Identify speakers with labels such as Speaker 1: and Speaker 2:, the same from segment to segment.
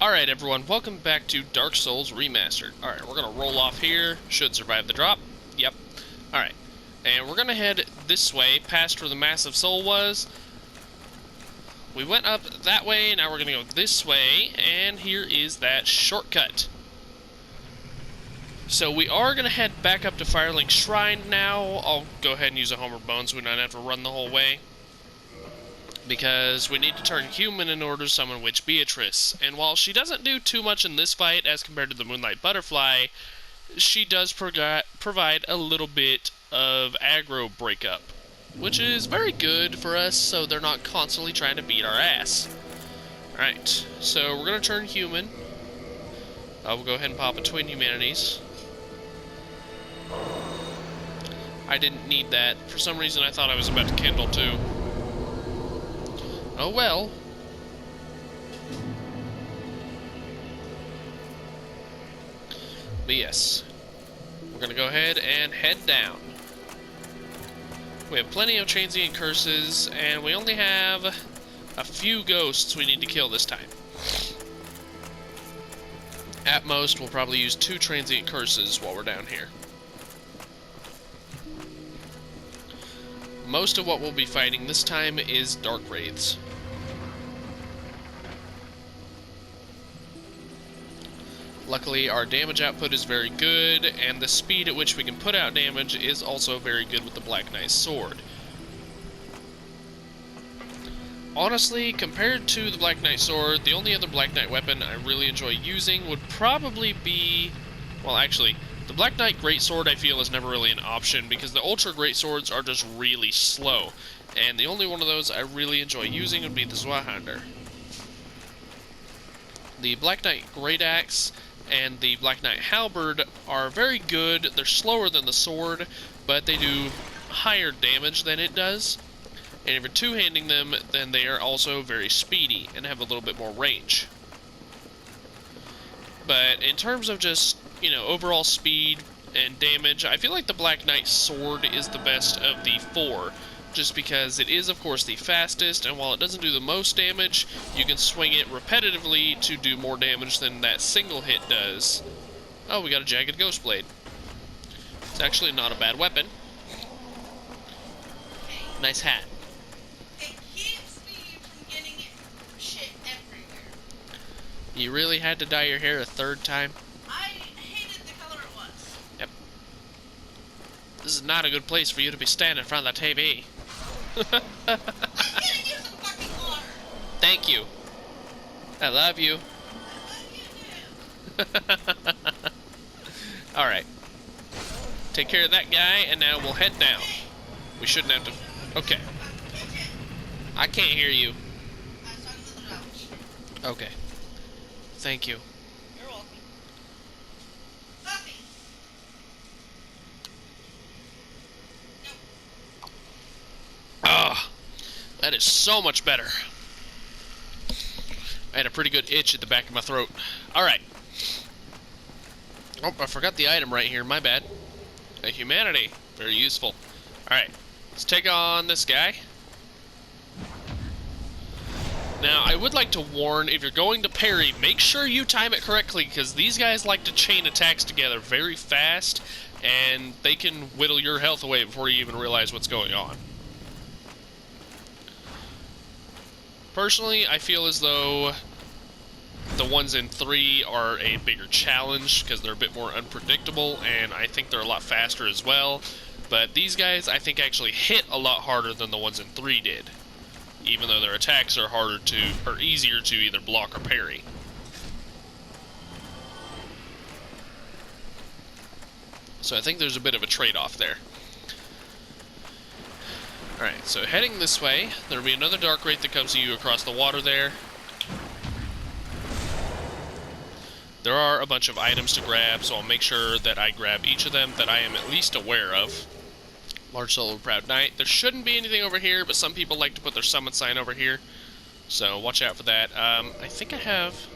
Speaker 1: Alright everyone, welcome back to Dark Souls Remastered. Alright, we're gonna roll off here, should survive the drop. Yep. Alright, and we're gonna head this way, past where the massive soul was. We went up that way, now we're gonna go this way, and here is that shortcut. So we are gonna head back up to Firelink Shrine now. I'll go ahead and use a Homer Bone so we don't have to run the whole way, because we need to turn human in order to summon Witch Beatrice. And while she doesn't do too much in this fight as compared to the Moonlight Butterfly, she does provide a little bit of aggro breakup, which is very good for us so they're not constantly trying to beat our ass. Alright, so we're going to turn human. We'll go ahead and pop a Twin Humanities. I didn't need that. For some reason I thought I was about to kindle too. Oh well. But yes, we're gonna go ahead and head down. We have plenty of transient curses, and we only have a few ghosts we need to kill this time. At most, we'll probably use 2 transient curses while we're down here. Most of what we'll be fighting this time is Dark Wraiths. Luckily, our damage output is very good, and the speed at which we can put out damage is also very good with the Black Knight's sword. Honestly, compared to the Black Knight sword, the only other Black Knight weapon I really enjoy using would probably be... well, actually, the Black Knight Greatsword I feel is never really an option, because the Ultra Greatswords are just really slow, and the only one of those I really enjoy using would be the Zweihander. The Black Knight Great Axe and the Black Knight Halberd are very good. They're slower than the sword, but they do higher damage than it does. And if you're two-handing them, then they are also very speedy and have a little bit more range. But in terms of just, you know, overall speed and damage, I feel like the Black Knight sword is the best of the 4. Just because it is, of course, the fastest, and while it doesn't do the most damage, you can swing it repetitively to do more damage than that single hit does. Oh, we got a Jagged Ghost Blade. It's actually not a bad weapon. Nice hat.
Speaker 2: It keeps me from getting shit everywhere.
Speaker 1: You really had to dye your hair a 3rd time?
Speaker 2: I hated the color it was.
Speaker 1: Yep. This is not a good place for you to be standing in front of the TV.
Speaker 2: I'm gonna use some fucking water.
Speaker 1: Thank you. I love you.
Speaker 2: I love you too.
Speaker 1: Alright. Take care of that guy, and now we'll head down. We shouldn't have to... okay. I can't hear you.
Speaker 2: I was talking to the dog.
Speaker 1: Okay. Thank you.
Speaker 2: You're welcome. Puppy.
Speaker 1: Ah, that is so much better. I had a pretty good itch at the back of my throat. Alright. Oh, I forgot the item right here. My bad. A humanity. Very useful. Alright. Let's take on this guy. Now, I would like to warn, if you're going to parry, make sure you time it correctly, because these guys like to chain attacks together very fast, and they can whittle your health away before you even realize what's going on. Personally, I feel as though the ones in 3 are a bigger challenge, because they're a bit more unpredictable, and I think they're a lot faster as well. But these guys, I think, actually hit a lot harder than the ones in 3 did, even though their attacks are easier to either block or parry. So I think there's a bit of a trade-off there. Alright, so heading this way, there'll be another Dark Wraith that comes to you across the water there. There are a bunch of items to grab, so I'll make sure that I grab each of them that I am at least aware of. Large Soul of Proud Knight. There shouldn't be anything over here, but some people like to put their summon sign over here, so watch out for that. I think I have...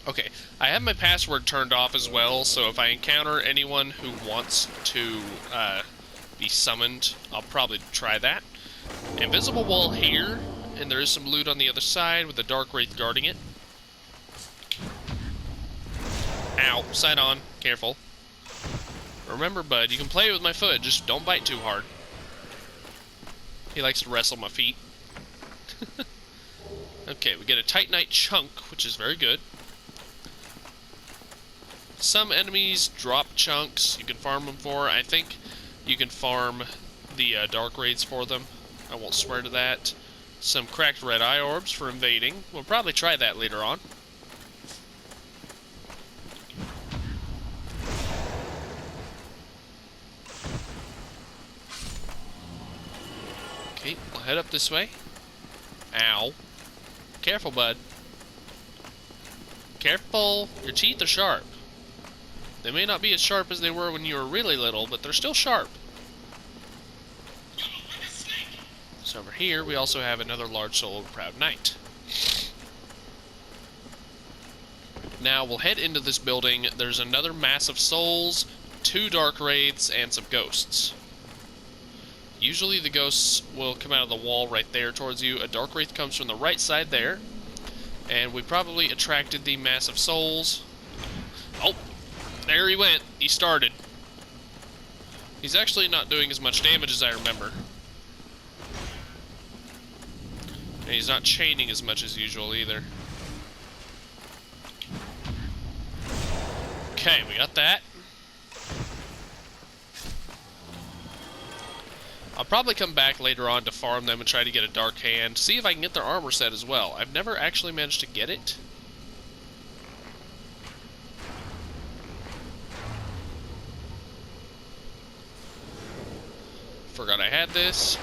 Speaker 1: okay, I have my password turned off as well, so if I encounter anyone who wants to be summoned, I'll probably try that. Invisible wall here, and there is some loot on the other side with the Dark Wraith guarding it. Ow, sight on. Careful. Remember, bud, you can play with my foot, just don't bite too hard. He likes to wrestle my feet. Okay, we get a Titanite chunk, which is very good. Some enemies drop chunks you can farm them for. I think you can farm the dark raids for them. I won't swear to that. Some cracked red eye orbs for invading. We'll probably try that later on. Okay, we'll head up this way. Ow. Careful, bud. Careful. Your teeth are sharp. They may not be as sharp as they were when you were really little, but they're still sharp. So over here, we also have another large soul proud knight. Now, we'll head into this building. There's another mass of souls, 2 dark wraiths, and some ghosts. Usually the ghosts will come out of the wall right there towards you. A dark wraith comes from the right side there. And we probably attracted the mass of souls. Oh, there he went. He started. He's actually not doing as much damage as I remember. And he's not chaining as much as usual either. Okay, we got that. I'll probably come back later on to farm them and try to get a dark hand. See if I can get their armor set as well. I've never actually managed to get it. Forgot I had this.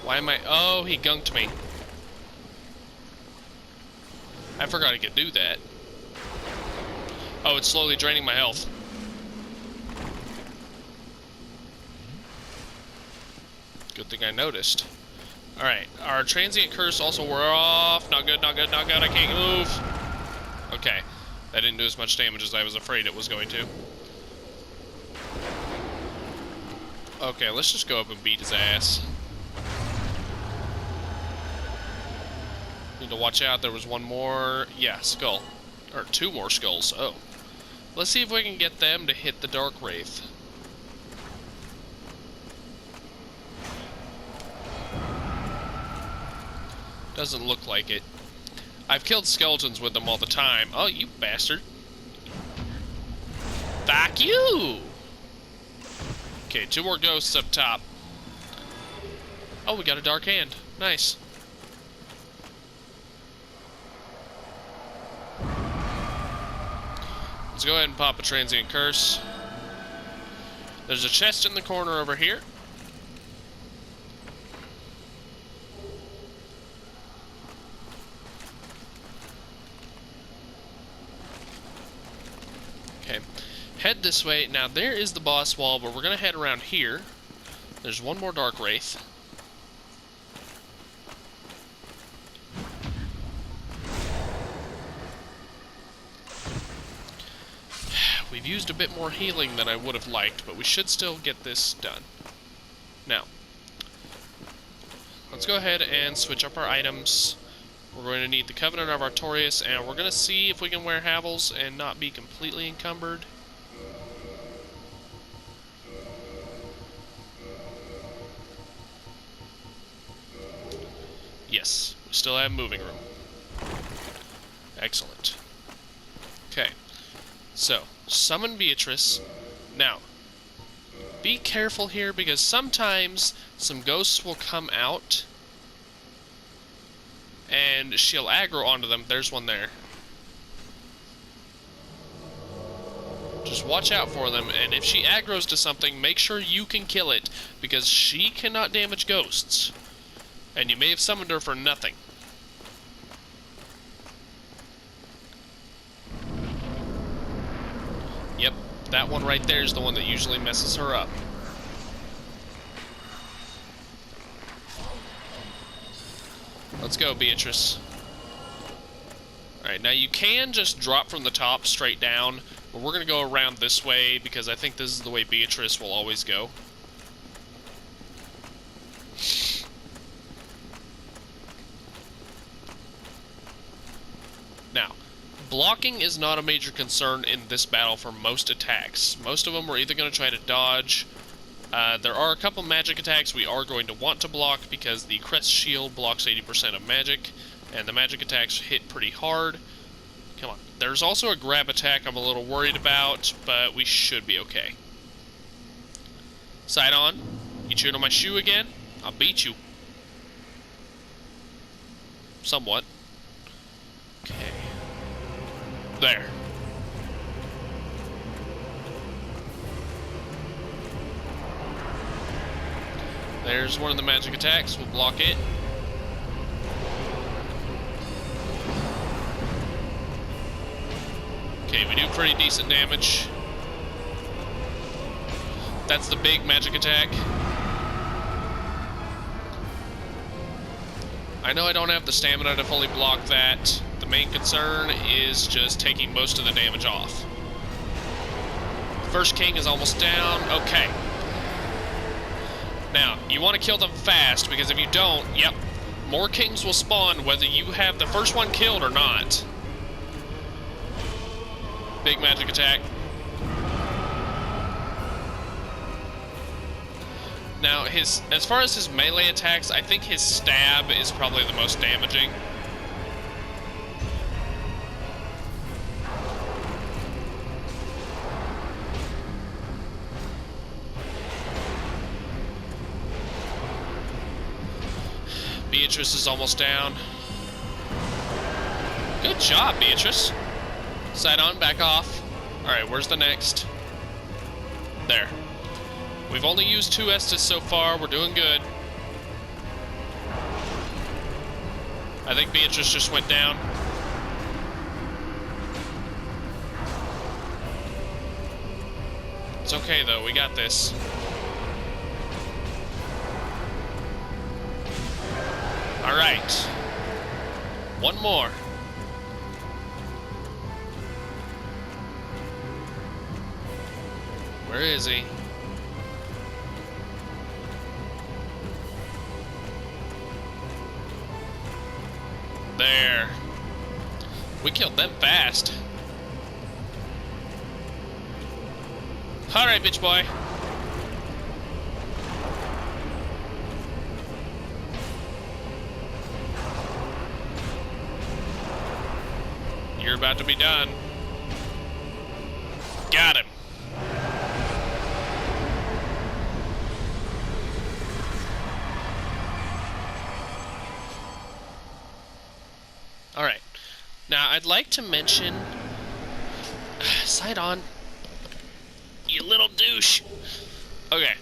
Speaker 1: Why am I... Oh, he gunked me. I forgot I could do that. Oh, it's slowly draining my health. Good thing I noticed. Alright, our transient curse also wore off. Not good, not good, not good. I can't move. Okay, that didn't do as much damage as I was afraid it was going to. Okay, let's just go up and beat his ass. Need to watch out, there was one more, yeah, skull. Or 2 more skulls, oh. Let's see if we can get them to hit the Dark Wraith. Doesn't look like it. I've killed skeletons with them all the time. Oh, you bastard. Fuck you! Okay, 2 more ghosts up top. Oh, we got a dark hand. Nice. Let's go ahead and pop a transient curse. There's a chest in the corner over here. Okay. Head this way. Now, there is the boss wall, but we're going to head around here. There's one more Dark Wraith. We've used a bit more healing than I would have liked, but we should still get this done. Now, let's go ahead and switch up our items. We're going to need the Covenant of Artorias, and we're going to see if we can wear Havels and not be completely encumbered. Yes, we still have moving room. Excellent. Okay, so, summon Beatrice. Now, be careful here because sometimes some ghosts will come out and she'll aggro onto them. There's one there. Just watch out for them, and if she aggroes to something, make sure you can kill it because she cannot damage ghosts. And you may have summoned her for nothing. Yep, that one right there is the one that usually messes her up. Let's go, Beatrice. Alright, now you can just drop from the top straight down, but we're going to go around this way because I think this is the way Beatrice will always go. Now, blocking is not a major concern in this battle for most attacks. Most of them we're either going to try to dodge. There are a couple magic attacks we are going to want to block because the Crest Shield blocks 80% of magic, and the magic attacks hit pretty hard. Come on. There's also a grab attack I'm a little worried about, but we should be okay. Side on. You chewing on my shoe again? I'll beat you. Somewhat. Okay. There. There's one of the magic attacks. We'll block it. Okay, we do pretty decent damage. That's the big magic attack. I know I don't have the stamina to fully block that. The main concern is just taking most of the damage off. First king is almost down. Okay. Now, you want to kill them fast, because if you don't, yep, more kings will spawn whether you have the first one killed or not. Big magic attack. Now, as far as his melee attacks, I think his stab is probably the most damaging. Beatrice is almost down. Good job, Beatrice. Side on, back off. Alright, where's the next? There. We've only used 2 Estus so far. We're doing good. I think Beatrice just went down. It's okay, though. We got this. Alright. One more. Where is he? There. We killed them fast. Alright, bitch boy. You're about to be done. Got him. Alright. Now, I'd like to mention... Side on. You little douche. Okay.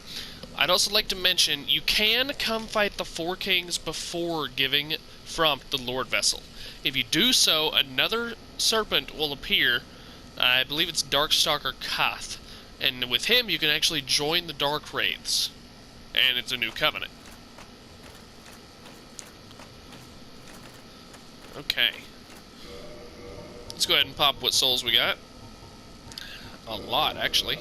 Speaker 1: I'd also like to mention, you can come fight the 4 kings before giving from the Lord Vessel. If you do so, another serpent will appear. I believe it's Darkstalker Kath. And with him, you can actually join the Dark Wraiths. And it's a new covenant. Okay. Let's go ahead and pop what souls we got. A lot, actually.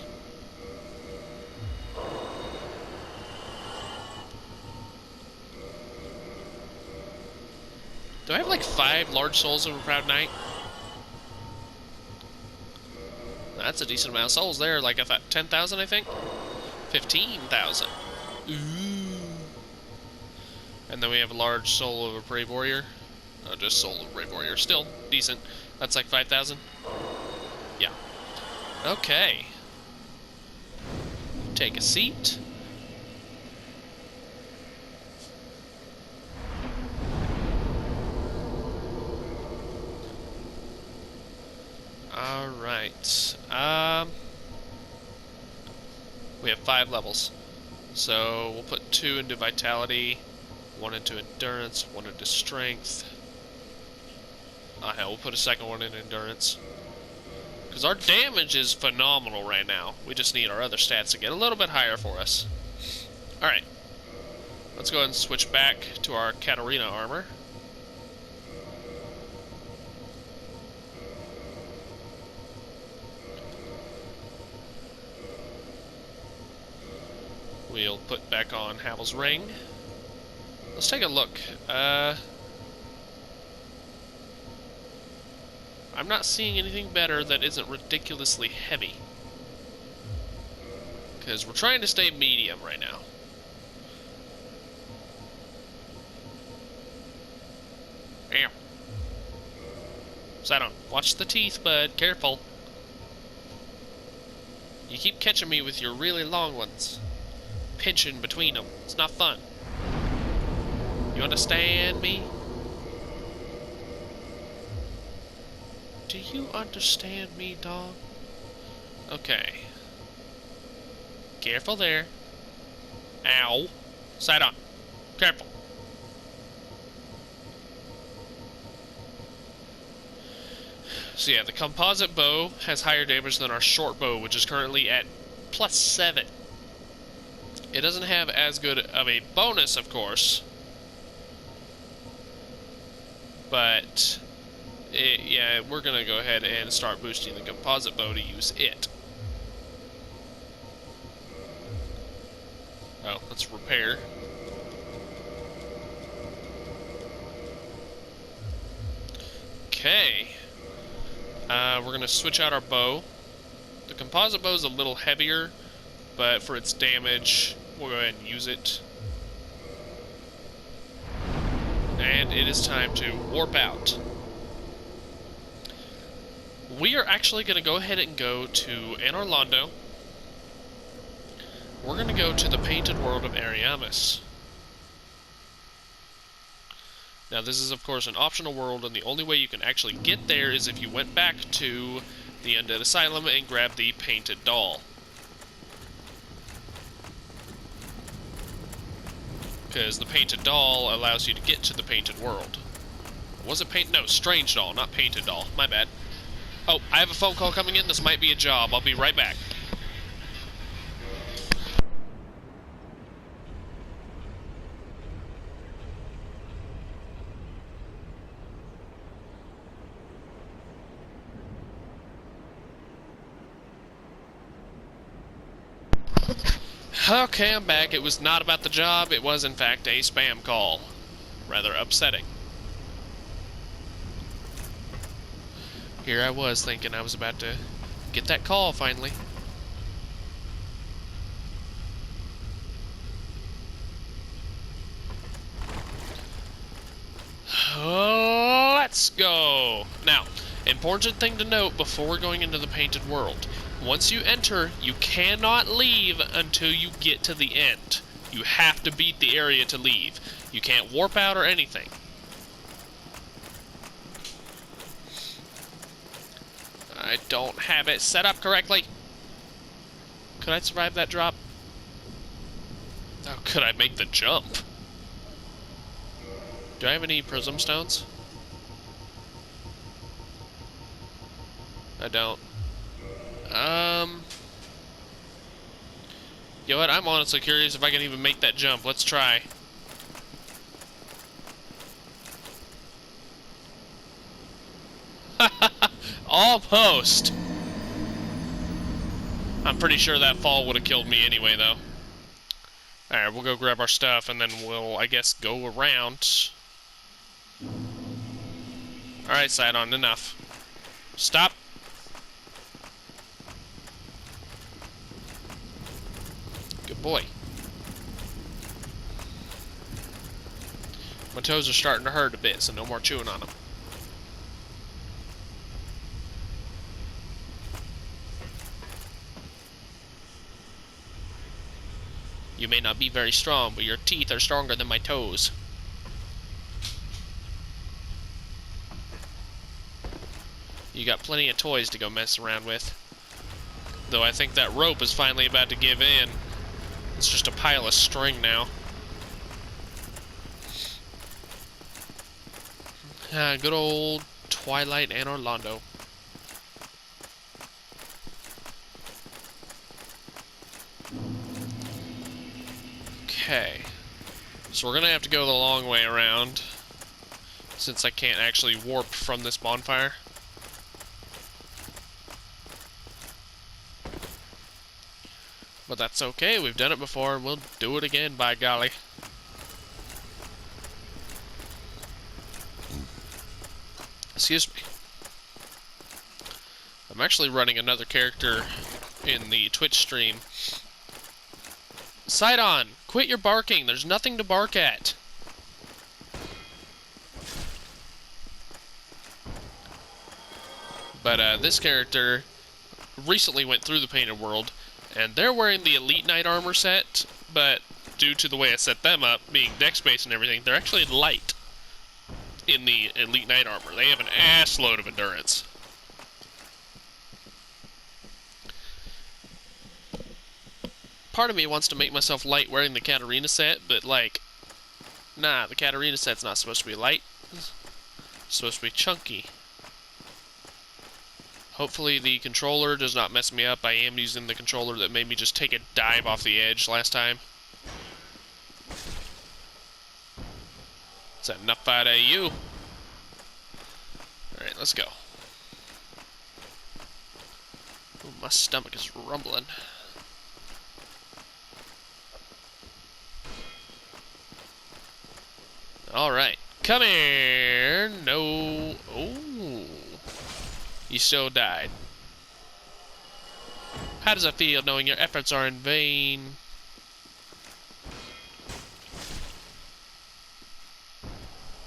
Speaker 1: Do I have like 5 large souls of a Proud Knight? That's a decent amount of souls there. Like, I thought 10,000, I think? 15,000. Ooh. And then we have a large soul of a Brave Warrior. Just soul of a Brave Warrior. Still decent. That's like 5,000. Yeah. Okay. Take a seat. Alright. We have 5 levels. So we'll put 2 into Vitality, 1 into Endurance, 1 into Strength. Ah, hell, we'll put a second one in Endurance. Because our damage is phenomenal right now. We just need our other stats to get a little bit higher for us. Alright. Let's go ahead and switch back to our Katarina armor. we'll put back on Havel's ring. Let's take a look. I'm not seeing anything better that isn't ridiculously heavy. Because we're trying to stay medium right now. Ow. Sidon, watch the teeth, bud. Careful. You keep catching me with your really long ones. Pinching between them. It's not fun. You understand me? Do you understand me, dog? Okay. Careful there. Ow. Sidon. Careful. So yeah, the composite bow has higher damage than our short bow, which is currently at +7. It doesn't have as good of a bonus, of course, but yeah, we're gonna go ahead and start boosting the composite bow to use it. Oh, let's repair. Okay. We're going to switch out our bow. The composite bow is a little heavier, but for its damage, we'll go ahead and use it. And it is time to warp out. We are actually going to go ahead and go to Anor Londo. We're going to go to the Painted World of Ariamis. Now, this is, of course, an optional world, and the only way you can actually get there is if you went back to the Undead Asylum and grabbed the Painted Doll. Because the Painted Doll allows you to get to the Painted World. Was it No, Strange Doll, not Painted Doll. My bad. Oh, I have a phone call coming in. This might be a job. I'll be right back. Okay, I'm back. It was not about the job. It was, in fact, a spam call. Rather upsetting. Here I was thinking I was about to get that call, finally. Let's go! Now, important thing to note before we're going into the Painted World. Once you enter, you cannot leave until you get to the end. You have to beat the area to leave. You can't warp out or anything. I don't have it set up correctly. Could I survive that drop? Oh, could I make the jump? Do I have any prism stones? I don't. You know what? I'm honestly curious if I can even make that jump. Let's try. Almost! I'm pretty sure that fall would have killed me anyway, though. Alright, we'll go grab our stuff, and then we'll, I guess, go around. Alright, Sidon, enough. Stop! Good boy. My toes are starting to hurt a bit, so no more chewing on them. You may not be very strong, but your teeth are stronger than my toes. You got plenty of toys to go mess around with. Though I think that rope is finally about to give in. It's just a pile of string now. Good old Twilight Anor Londo. Okay. So we're gonna have to go the long way around, since I can't actually warp from this bonfire. But that's okay, we've done it before, and we'll do it again, by golly. Excuse me. I'm actually running another character in the Twitch stream. Sidon, quit your barking, there's nothing to bark at. But this character recently went through the Painted World, and they're wearing the Elite Knight armor set, but due to the way I set them up, being dex-based and everything, they're actually light in the Elite Knight armor. They have an ass load of endurance. Part of me wants to make myself light wearing the Katarina set, but like, nah, the Katarina set's not supposed to be light. It's supposed to be chunky. Hopefully the controller does not mess me up. I am using the controller that made me just take a dive off the edge last time. Is that enough out of you? Alright, let's go. Ooh, my stomach is rumbling. Alright, come here. No. Oh. You still died. How does it feel knowing your efforts are in vain?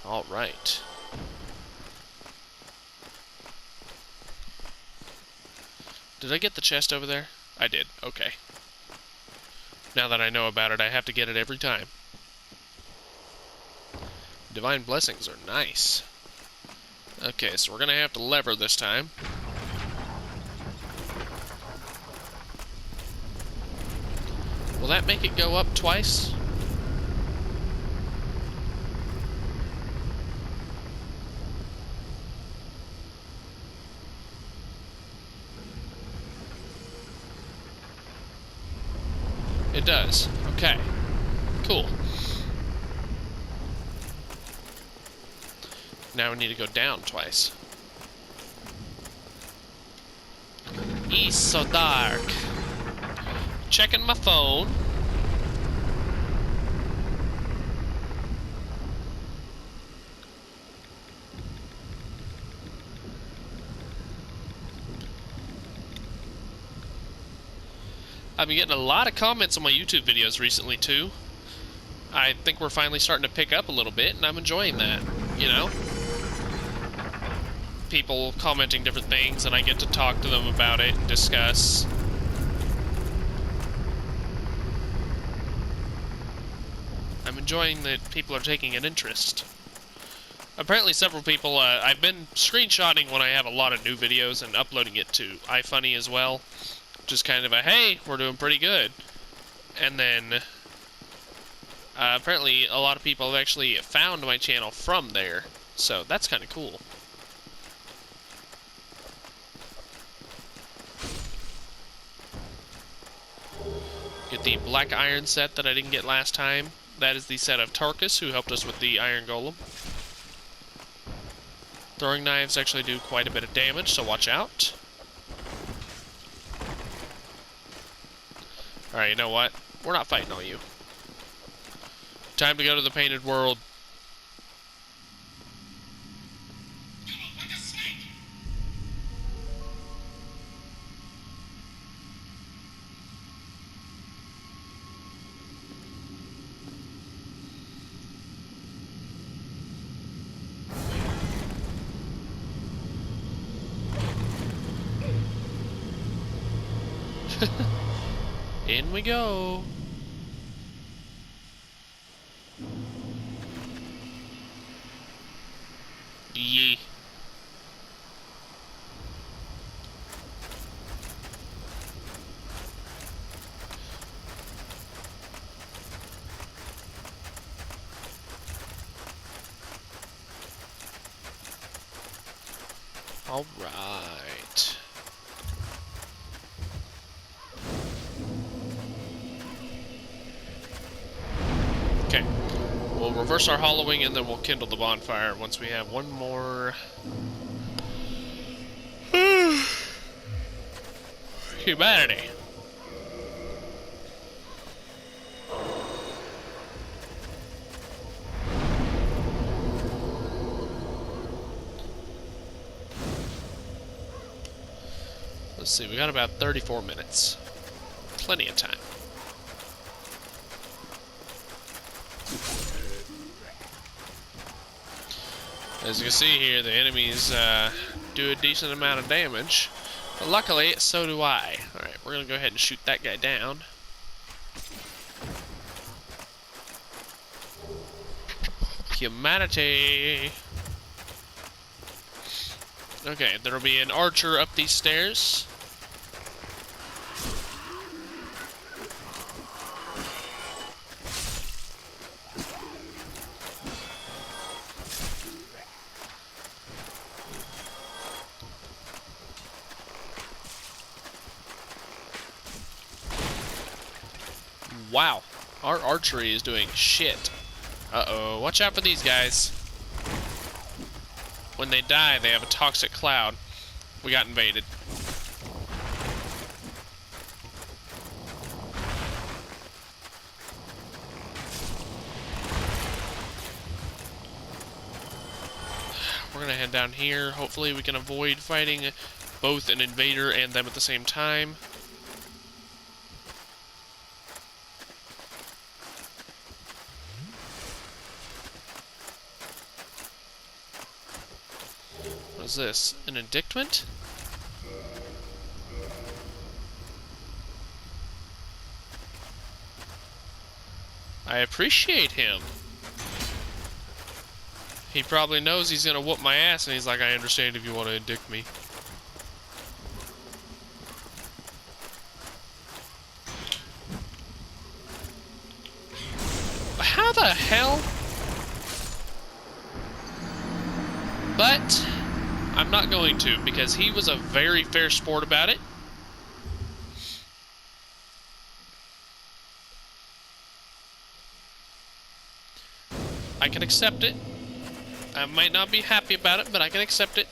Speaker 1: Alright. Did I get the chest over there? I did. Okay. Now that I know about it, I have to get it every time. Divine blessings are nice. Okay, so we're gonna have to lever this time. Will that make it go up twice? It does. Okay. Cool. Now we need to go down twice. It's so dark. Checking my phone. I've been getting a lot of comments on my YouTube videos recently, too. I think we're finally starting to pick up a little bit, and I'm enjoying that, you know? People commenting different things, and I get to talk to them about it and discuss. I'm enjoying that people are taking an interest. Apparently several people, I've been screenshotting when I have a lot of new videos and uploading it to iFunny as well. Just kind of a, hey, we're doing pretty good. And then, apparently a lot of people have actually found my channel from there. So that's kind of cool. Get the black iron set that I didn't get last time. That is the set of Tarkus, who helped us with the iron golem. Throwing knives actually do quite a bit of damage, so watch out. Alright, you know what? We're not fighting all you. Time to go to the Painted World. In we go. Yee. All right. Okay, we'll reverse our hollowing and then we'll kindle the bonfire once we have one more humanity. Let's see, we got about 34 minutes. Plenty of time. As you can see here, the enemies do a decent amount of damage. But luckily, so do I. Alright, we're gonna go ahead and shoot that guy down. Humanity! Okay, there'll be an archer up these stairs. Wow, our archery is doing shit. Uh-oh, watch out for these guys. When they die, they have a toxic cloud. We got invaded. We're gonna head down here. Hopefully we can avoid fighting both an invader and them at the same time. What is this? An indictment? I appreciate him. He probably knows he's gonna whoop my ass, and he's like, I understand if you want to indict me. How the hell? But I'm not going to, because he was a very fair sport about it. I can accept it. I might not be happy about it, but I can accept it.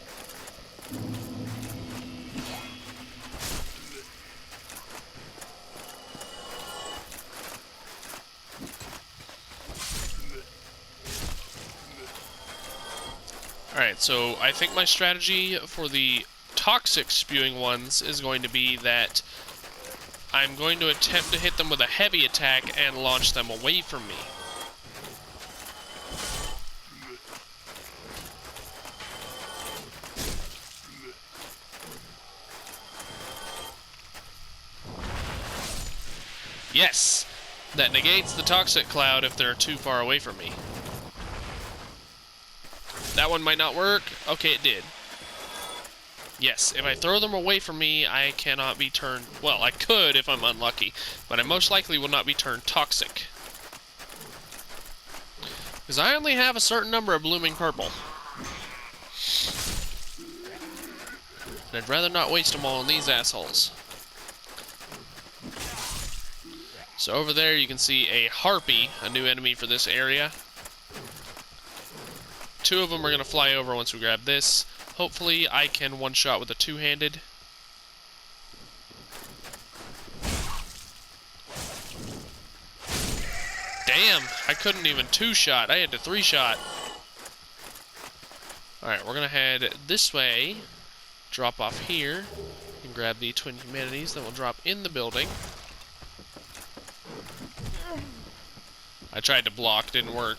Speaker 1: Alright, so I think my strategy for the toxic spewing ones is going to be that I'm going to attempt to hit them with a heavy attack and launch them away from me. Yes! That negates the toxic cloud if they're too far away from me. That one might not work. Okay, it did. Yes, if I throw them away from me, I cannot be turned... Well, I could if I'm unlucky, but I most likely will not be turned toxic. Because I only have a certain number of blooming purple. And I'd rather not waste them all on these assholes. So over there you can see a harpy, a new enemy for this area. Two of them are going to fly over once we grab this. Hopefully I can one-shot with a two-handed. Damn, I couldn't even two-shot. I had to three-shot. Alright, we're going to head this way. Drop off here. And grab the twin humanities. Then we'll drop in the building. I tried to block, didn't work.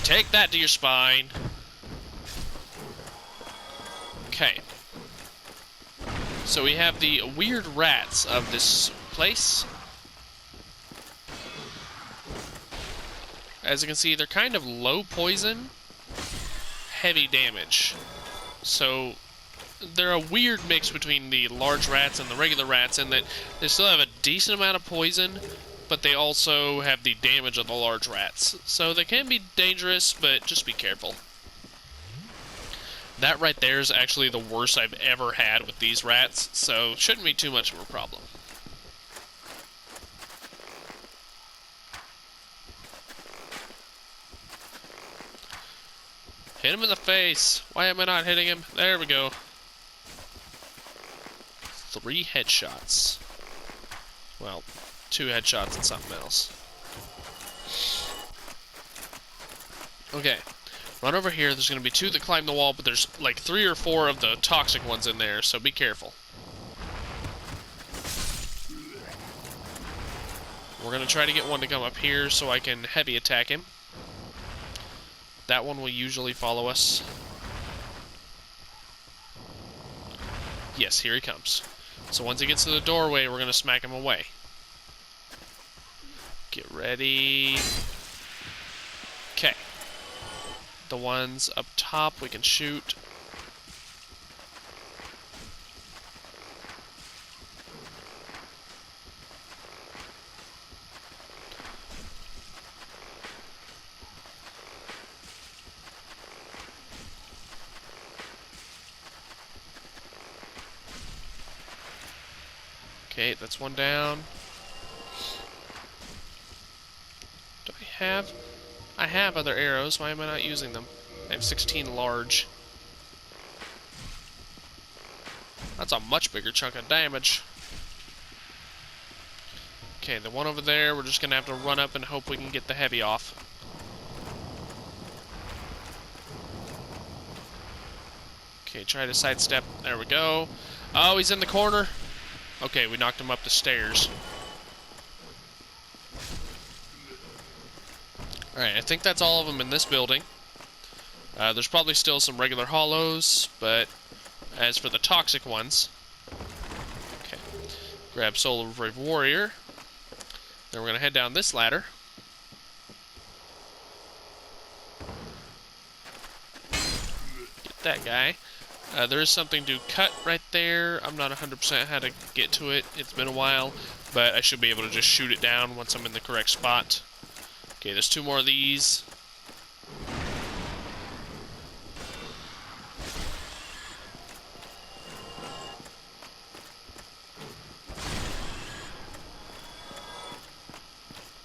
Speaker 1: Take that to your spine. Okay. So we have the weird rats of this place. As you can see, they're kind of low poison, heavy damage. So they're a weird mix between the large rats and the regular rats in that they still have a decent amount of poison, but they also have the damage of the large rats. So they can be dangerous, but just be careful. That right there is actually the worst I've ever had with these rats, so shouldn't be too much of a problem. Hit him in the face. Why am I not hitting him? There we go. 3 headshots. Well, 2 headshots and something else. Okay. Run over here. There's going to be 2 that climb the wall, but there's like 3 or 4 of the toxic ones in there, so be careful. we're going to try to get one to come up here so I can heavy attack him. That one will usually follow us. Yes, here he comes. So once he gets to the doorway, we're going to smack him away. Get ready. Okay. The ones up top we can shoot. Okay, that's one down. Do I have... I have other arrows. Why am I not using them? I have 16 large. That's a much bigger chunk of damage. Okay, the one over there, we're just going to have to run up and hope we can get the heavy off. Okay, try to sidestep. There we go. Oh, he's in the corner. Okay, we knocked him up the stairs. Alright, I think that's all of them in this building. There's probably still some regular hollows, but as for the toxic ones... Okay, grab Soul of Brave Warrior. Then we're going to head down this ladder. Get that guy. There is something to cut right there. I'm not 100% how to get to it. It's been a while, but I should be able to just shoot it down once I'm in the correct spot. Okay, there's 2 more of these.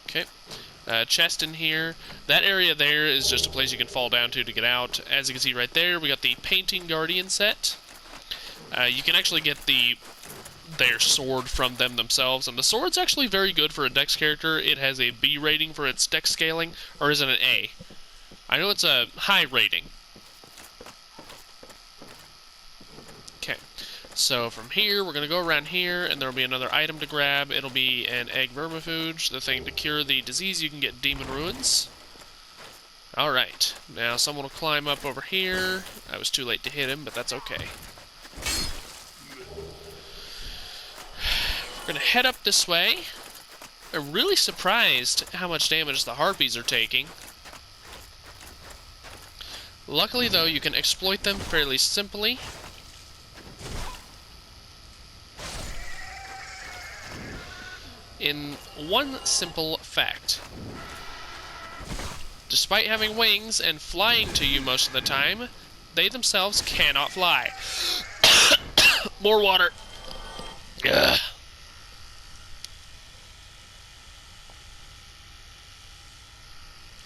Speaker 1: Okay. Chest in here. That area there is just a place you can fall down to get out. As you can see right there, we got the Painting Guardian set. You can actually get their sword from them themselves, and the sword's actually very good for a Dex character. It has a B rating for its Dex scaling, or is it an A? I know it's a high rating. Okay, so from here, we're going to go around here, and there will be another item to grab. It'll be an egg vermifuge, the thing to cure the disease. You can get Demon Ruins. Alright, now someone will climb up over here. I was too late to hit him, but that's okay. We're going to head up this way. I'm really surprised how much damage the harpies are taking. Luckily, though, you can exploit them fairly simply. In one simple fact. Despite having wings and flying to you most of the time, they themselves cannot fly. More water. Ugh.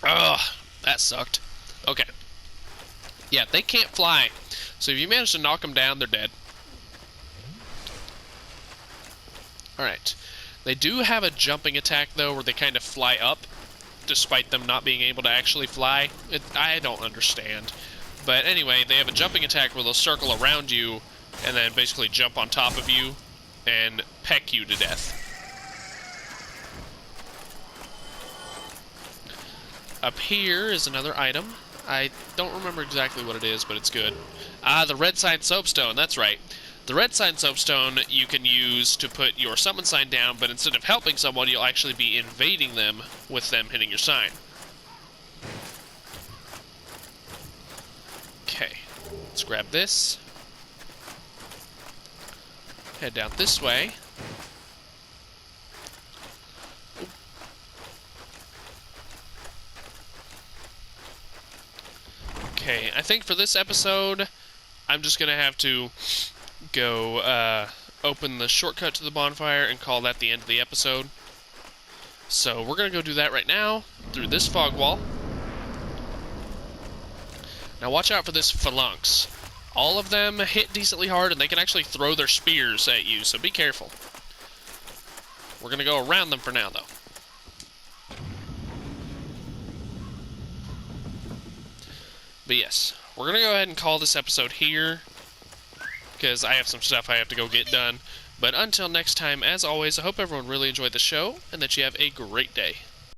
Speaker 1: Ugh, that sucked. Okay. Yeah, they can't fly. So if you manage to knock them down, they're dead. Alright. They do have a jumping attack, though, where they kind of fly up, despite them not being able to actually fly. I don't understand. But anyway, they have a jumping attack where they'll circle around you, and then basically jump on top of you, and peck you to death. Up here is another item. I don't remember exactly what it is, but it's good. Ah, the red sign soapstone, that's right. The red sign soapstone you can use to put your summon sign down, but instead of helping someone, you'll actually be invading them with them hitting your sign. Okay, let's grab this. Head down this way. Okay, I think for this episode, I'm just going to have to go open the shortcut to the bonfire and call that the end of the episode. So we're going to go do that right now, through this fog wall. Now watch out for this phalanx. All of them hit decently hard, and they can actually throw their spears at you, so be careful. We're going to go around them for now, though. But yes, we're going to go ahead and call this episode here, because I have some stuff I have to go get done. But until next time, as always, I hope everyone really enjoyed the show and that you have a great day.